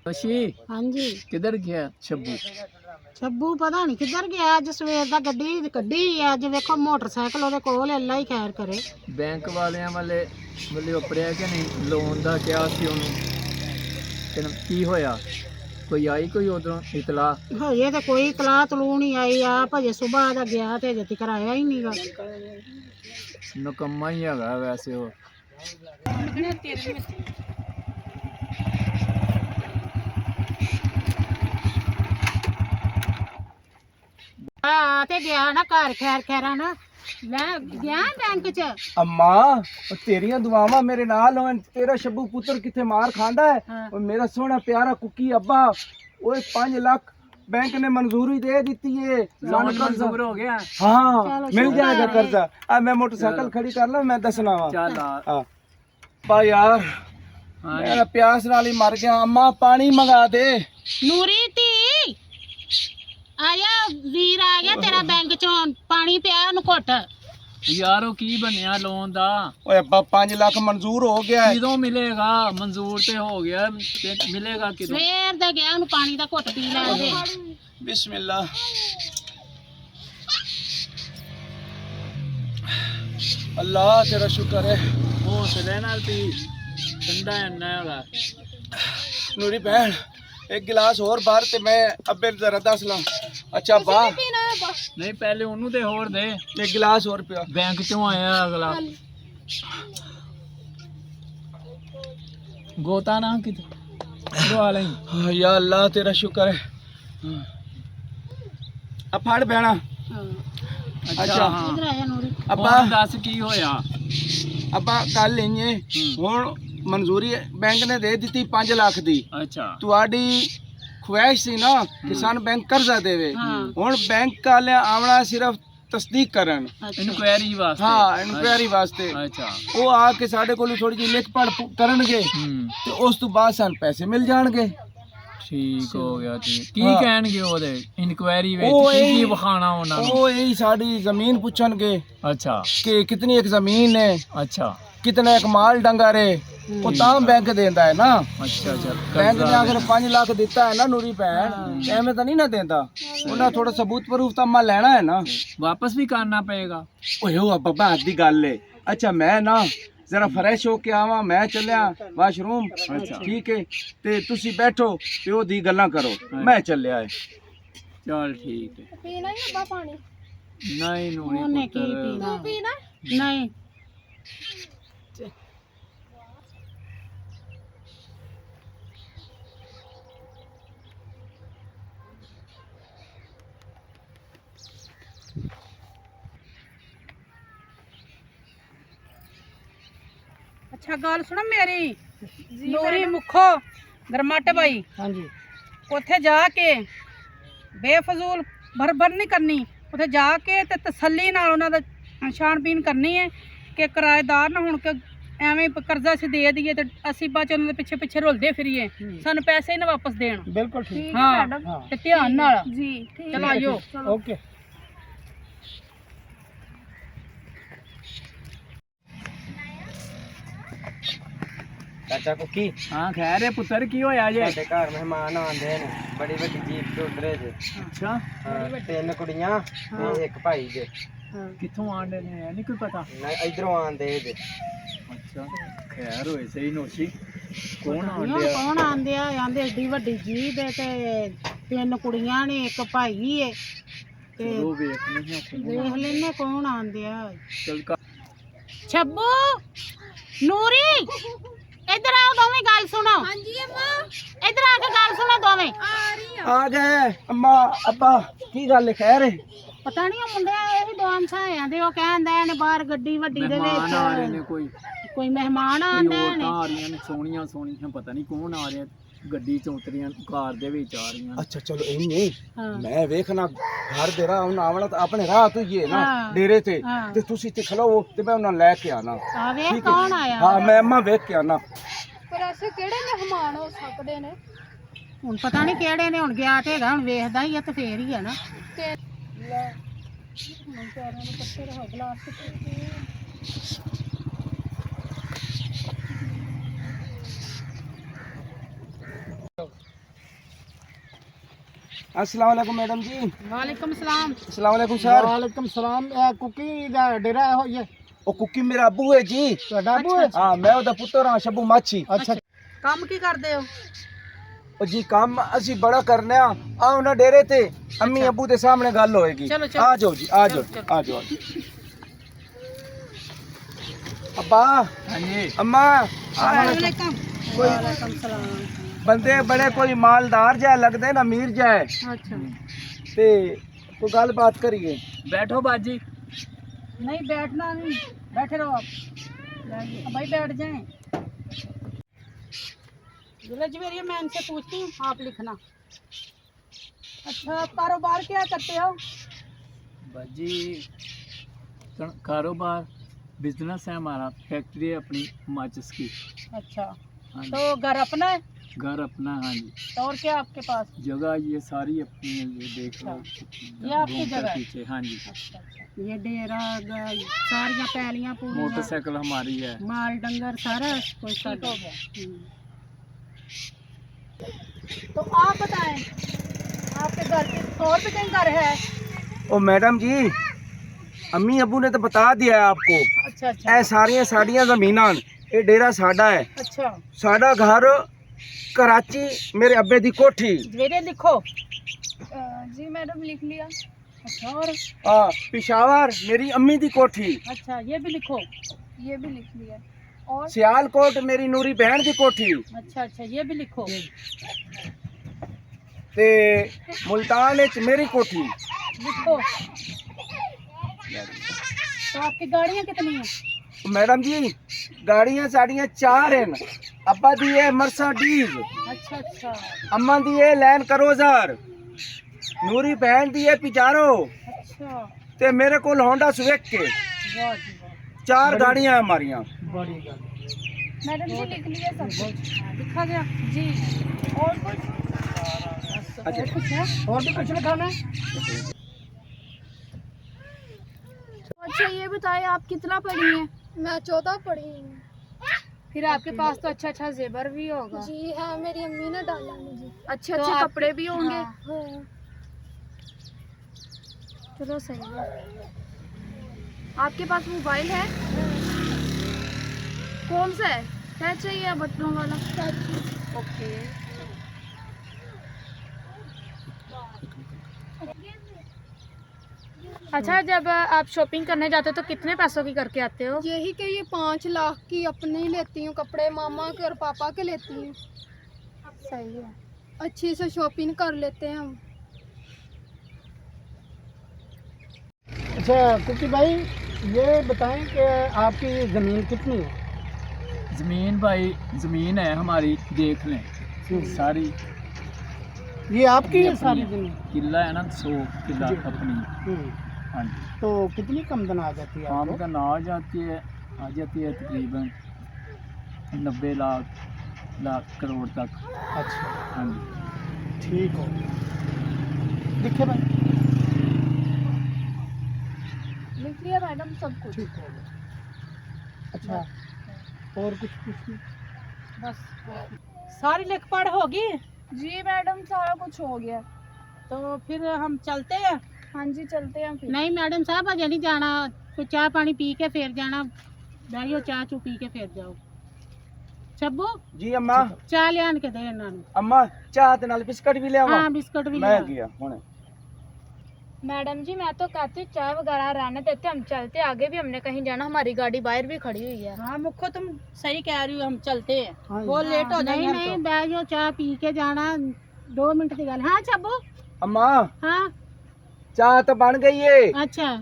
खुशी हाँ जी। किधर गया छब्बू? छब्बू पता नहीं किधर गया, अज सवेर दा गड्डी कड्डी अज वेखो मोटरसाइकिल ओदे कोल, अल्लाह ही खैर करे। बैंक वालियां वाले वाले उपड़िया कि नहीं लोन दा क्या सी ओनू की होया? कोई आई कोई उधरों इतला? हजे तो कोई तलाह तलू नहीं आई, आप हजे सुबह दा गया ते हजे तक आया ही नहीं गा। नकम्मा ही है वैसे वो। ते गया ना घर खैर खैरा ना, मैं गया बैंक च। अम्मा तेरिया दुआवां मेरे नाल होन, तेरा शब्बू पुत्र किथे मार खांदा है। हाँ। और मेरा सोना प्यारा कुकी अब्बा ओए 5 लाख बैंक ने मंजूरी दे दी है। लोन मंजूर हो गया? हाँ मिल शुक्र जाएगा है। कर्जा। अब मैं मोटरसाइकिल खड़ी कर ला, मैं दसना वा। चल हाँ पा यार हाँ मेरा प्यास नाल ही मर गया। अम्मा पानी मंगा दे। नूरी धी आया, वीर आ गया तेरा बैंक चों, पानी पिया ओनू घुट। यारो की बनया लोन दा? ओए अब्बा 5 लाख मंजूर हो गया है। किदों मिलेगा? मंजूर ते हो गया ते मिलेगा किदों? सवेर दा गया, ओनू पानी दा घुट पी लै दे। बिस्मिल्लाह। अल्लाह तेरा शुक्र है। हौसले नाल पी, ठंडा इन्ना हैगा। नूरी बहन एक गिलास और बार ते मैं अब्बे जरा दस ला। अच्छा बा नहीं पहले ओनू ते होर दे। एक गिलास और पिया। बैंक चों आया अगला गोता ना कित दवा लई। हाँ, या अल्लाह तेरा शुक्र है। अब फड़ बहना। अच्छा हाँ इधर आया नूरी। अब्बा हुण दस की होया? अब्बा कल लेंगे हुण मंजूरी बैंक ने दे दी 5 लाख दी। अच्छा तुहाडी ख्वाहिश सी ना कि सान बैंक कर्जा देवे। हाँ। हुण बैंक वाले आवना सिर्फ तस्दीक करन। इनक्वायरी वास्ते? हाँ इनक्वायरी वास्ते। अच्छा वो आके साढ़े कोल थोड़ी जी लिख पढ़ करनगे ते उस तो बाद सान पैसे मिल जाणगे। ठीक हो गया। ठीक की हाँ। कहणगे ओदे इनक्वायरी विच ਉਹ की ਇਹੀ- विखाना उन्हां नूं? ਉਹ ਇਹੀ ਸਾਡੀ ਜ਼ਮੀਨ ਪੁੱਛਣਗੇ अच्छा ਕਿ ਕਿਤਨੀ ਇੱਕ ਜ਼ਮੀਨ है, अच्छा कितना एक माल डंगर है। वो ਤਾਂ बैंक देंदा है ना। अच्छा अच्छा बैंक ने कर्जा अगर 5 लाख दिता है ना नूरी भैन, एवं तो नहीं ना देता। उन्हें थोड़ा सबूत प्रूफ तो अम्मा लेना है ना। वापस भी करना पड़ेगा? ओए हो बाबा हद दी गल है। अच्छा मैं ना जरा फ्रेश होके आवा, मैं चलिया वाशरूम। अच्छा। ठीक है ते तुसी बैठो प्यो दी गल्लां करो, मैं चलिया है। चल ठीक है। पीना ही अब्बा पानी? नहीं नूरी ओने की पुत्तर पीना? तू पीना? नहीं। अच्छा गल सुनो मेरी, नूरी मुखो गरमाटे भाई हाँ जी। उथे जाके बेफजूल भर नहीं करनी। उथे जाके ते तसल्ली नाल उन्हां दा छानबीन करनी है कि किराएदार ना हुण के एवें कर्जा से दे दिए ते असीं बाद च उन्हां दे पिछे पिछे रुलदे फिरीए, सानू पैसे ही ना वापस देण। बिल्कुल ठीक। हाँ ते ध्यान नाल जी चलो आइयो। ओके। चाचा कुकी हाँ खैर है पुत्र की होया जे? ਸਾਡੇ ਘਰ ਮਹਿਮਾਨ ਆਂਦੇ ਨੇ, ਬੜੀ ਵੱਡੀ ਜੀਪ ਤੇ ਉਤਰੇ ਜੇ। अच्छा 3 ਕੁੜੀਆਂ ਤੇ ਇੱਕ ਭਾਈ ਜੇ। कित्थों आंदे ने है नहीं कोई पता? ਇਧਰੋਂ ਆਂਦੇ ਜੇ। अच्छा खैर होए सही नोशी। कौन ਹੁਣ आंदे? ਕੌਣ ਆਂਦੇ ਆ? ਆਂਦੇ ਏਡੀ ਵੱਡੀ ਜੀਬ ਹੈ ਤੇ 3 ਕੁੜੀਆਂ ਨੇ, ਇੱਕ ਭਾਈ ਹੈ ਤੇ चलो देखने हैं ਦੇਖ ਲੈਨੇ ਕੌਣ ਆਂਦੇ ਆ। चल का ਛੱਬੂ ਨੂਰੀ इधर आओ, दोवें गल सुनो। हाँ जी अम्मा। इधर आके गल सुनो दोवें। आ गए अम्मा अब्बा की गल खैर है? पता नहीं मुंडे यही दो हमसाए आंदे, ओ कहंदे ने बाहर गड्डी वड्डी दे मेहमान आ रहे ने विच कोई मेहमान कोई आंदे औरतां ने। आ रही ने सोहणियां सोहणियां, पता नहीं कौन आ रहे गड्डी च उतरियां कार दे विच आ रही। अच्छा चलो इन्नी हाँ। मैं वेखना घर दे रहा हूं आवना तो अपने राह तो ये ना हाँ। डेरे ते हाँ। ते तुसी ते खलो ते मैं उन्हें लेके आना। आवे ठीक है। कौन आया? हाँ मैं अम्मा वेख के आना। पर ऐसे केड़े मेहमान हो सकदे ने? हुन पता नहीं केड़े ने, हुन गया ते हैगा, हुन वेखदा ही है ते फेर ही है ना। अस्सलाम वालेकुम मैडम जी। वालेकुम सलाम। अस्सलाम वालेकुम सर। वालेकुम सलाम। कुकी दा डेरा है ये ओ कुकी मेरा अबू है जी। ਤੁਹਾਡਾ ਅਬੂ ਹੈ? हाँ मैं ओदा पुत्र हाँ शब्बू माछी। अच्छा ਕੰਮ ਕੀ ਕਰਦੇ ਹੋ? ओ जी काम असी बड़ा करने आओ ना डेरे ते अम्मी अबू दे सामने गल होएगी। चलो, चलो। आ जाओ जी आ जाओ चलो, आ जाओ। अब्बा हाँ जी अम्मा वालेकुम सलाम। बंदे बड़े कोई मालदार जाए लगदे ना अमीर जाए अच्छा ते कोई गल बात करिए। बैठो बाजी। नहीं बैठना नहीं, बैठे रहो आप भाई, बैठ जाएं। जवेरिया मैं इनसे पूछती हूँ, आप लिखना। अच्छा कारोबार क्या करते हो? बाजी कारोबार बिजनेस है हमारा, फैक्ट्री है अपनी माचिस की। अच्छा हाँ जी, तो घर अपना है? घर अपना। हाँ जी, तो और क्या आपके पास? जगह ये सारी अपनी है, ये देख लो। ये आपकी घूम कर जगह है? पीछे। हाँ जी, अच्छा ये डेरा सारियां पैलियां पूरी मोटरसाइकिल हमारी है। माल डंगर सारा कोई ठीक हो गया। तो आप बताएं, आपके घर के और भी कहीं घर है? ओ मैडम जी अम्मी अबू ने तो बता दिया है आपको। अच्छा अच्छा ए सारियां जमीनां ये डेरा साडा है। अच्छा साडा घर कराची मेरे अब्बे दी कोठी। जवेरे लिखो। जी मैडम लिख लिया। अच्छा और पिशावर मेरी अम्मी दी कोठी। अच्छा ये भी लिखो। ये भी लिख लिया। और सियालकोट मेरी नूरी बहन दी कोठी अच्छा अच्छा ये भी लिखो। ते मुल्तान विच मेरी कोठी। लिखो। तो आपकी गाड़ियाँ कितनी हैं? मैडम जी गाड़ियां साड़ियां 4 हैं। अब्बा दी है मर्सिडीज, अच्छा अच्छा अम्मा दी है लैंड क्रूजर, नूरी बहन दी है पिजारो अच्छा। ते मेरे को होंडा स्विक के वाह जी वाह। 4 गाड़ियां हैं हमारियां। बड़ी गल। मैडम जी लिख लिया सब कुछ। लिखा गया जी और कुछ? अच्छा और कुछ है? और भी कुछ लिखाना है? अच्छा ये बताइए आप कितना पढ़ी हैं? मैं 14 पढ़ी हूँ। फिर आपके पास तो अच्छा अच्छा जेवर भी होगा। जी हाँ मेरी अम्मी ने डाला मुझे। अच्छे तो अच्छे आप- कपड़े भी होंगे। हाँ। चलो सही है। आपके पास मोबाइल है? कौन सा है? टच चाहिए या बटनों वाला? ओके। अच्छा जब आप शॉपिंग करने जाते हो तो कितने पैसों की करके आते हो? यही कि ये 5 लाख की अपने ही लेती हूँ, कपड़े मामा के और पापा के लेती हूँ। सही है। अच्छी से शॉपिंग कर लेते हैं हम। अच्छा कुकी भाई ये बताएं कि आपकी ज़मीन कितनी है? जमीन भाई जमीन है हमारी, देख लें सारी। ये आपकी है अपनी सारी है। ज़मीन? किला है ना, 100 किला जी। अपनी। हम्म। हाँ जी, तो कितनी कमदन आ जाती है आपको? आमदन आ जाती है तकरीबन 90 लाख करोड़ तक। अच्छा हाँ जी, ठीक हो। लिखे भाई लिख लिया मैडम सब कुछ। ठीक हो गया। अच्छा और कुछ पूछना? बस सारी लिख पढ़ होगी। जी मैडम सारा कुछ हो गया। तो फिर हम चलते हैं। हाँ जी चलते हैं फिर। नहीं मैडम साहब अजे नहीं जाना, कोई चाह पानी पी के फिर जाना। बैठो चाह चू पी के फिर जाओ। शब्बू जी अम्मा चाह लियान के दे इन्हां नूं। अम्मा चाह ते नाल बिस्कुट भी ले आवा। हाँ बिस्कुट भी मैं लिया। गया हुणे। मैडम जी मैं तो कहती हूँ चाय वगैरह रहने देते, हम चलते। आगे भी हमने कहीं जाना, हमारी गाड़ी बाहर भी खड़ी हुई है। हाँ मुखो तुम सही कह रही हो, हम चलते हैं। हाँ जी। वो लेट हो नहीं, जाएंगे। नहीं, बैठो चाह पी के जाना, 2 मिनट की गल। हाँ शब्बू। अम्मा हाँ चाह तो बन गई है अच्छा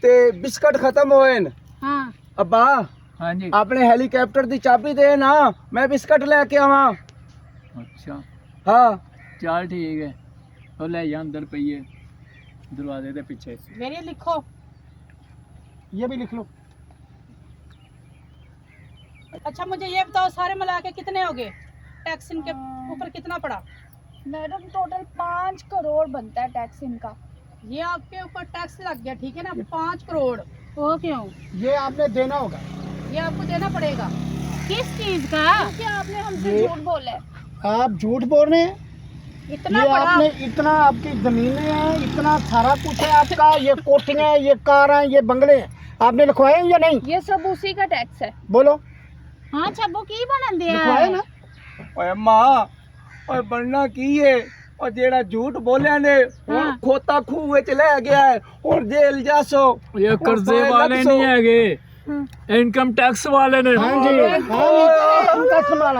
ते बिस्कुट खत्म होए न। हाँ अब्बा हाँ जी। अपने हेलीकॉप्टर दी चाबी दे ना, मैं बिस्कुट लेके आवा। अच्छा हाँ चल ठीक है, तो ले जा अंदर पईए दरवाजे के पीछे। मेरे लिखो। ये भी लिख लो। अच्छा मुझे ये बताओ सारे मिला के कितने हो गए? टैक्स इनके ऊपर कितना पड़ा? मैडम टोटल 5 करोड़ बनता है टैक्स इनका। ये आपके ऊपर टैक्स लग गया, ठीक है ना? 5 करोड़। वो क्यों? ये आपने देना होगा। ये आपको देना पड़ेगा। किस चीज का? क्या आपने हमसे ये- झूठ बोला है? आप झूठ बोल रहे हैं। इतना ये बड़ा आपने इतना आपकी जमीनें हैं, इतना सारा कुछ है आपका, ये कोठियां हैं, ये कार हैं, ये बंगले हैं, आपने लिखवाए हैं या नहीं? ये सब उसी का टैक्स है। बोलो, हाँ छब्बू की बनन दिया लिखवाए ना? ਓਏ ਮਾਂ ਓਏ ਬਣਨਾ ਕੀ ਏ ਉਹ ਜਿਹੜਾ ਝੂਠ ਬੋਲਿਆ ਨੇ ਹੁਣ ਖੋਤਾ ਖੂਹ ਵਿੱਚ ਲੈ ਗਿਆ ਹੈ ਹੁਣ ਜੇਲ੍ਹ ਜਾਸੋ ये कर्जे वाले नहीं है, इनकम टैक्स वाले ने। हाँ जी, हाँ जी, उनका संभाला।